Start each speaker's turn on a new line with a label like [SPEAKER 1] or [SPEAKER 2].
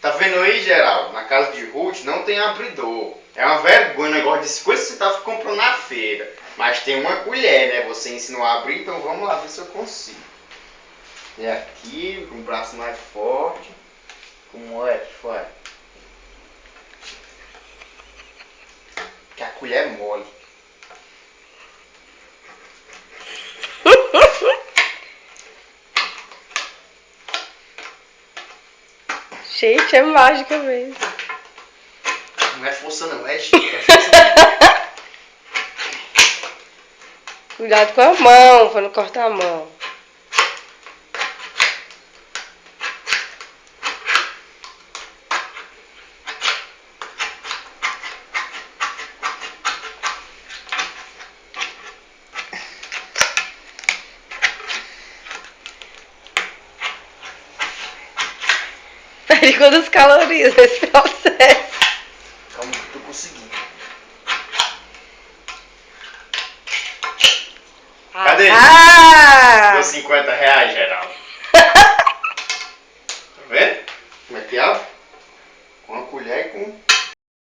[SPEAKER 1] Tá vendo aí, Geraldo? Na casa de Ruth não tem abridor. É uma vergonha o negócio de 50 centavos que comprou na feira. Mas tem uma colher, né? Você ensinou a abrir, então vamos lá ver se eu consigo. E aqui, com o braço mais forte. Como é que faz? Que a colher é mole.
[SPEAKER 2] Gente, é mágica mesmo.
[SPEAKER 1] Não é força não, é giro. É força.
[SPEAKER 2] Cuidado com a mão, pra não cortar a mão. Perde quantas calorias nesse processo.
[SPEAKER 1] Calma, tô conseguindo. Cadê?
[SPEAKER 2] Ah!
[SPEAKER 1] Deu 50 reais, Geraldo.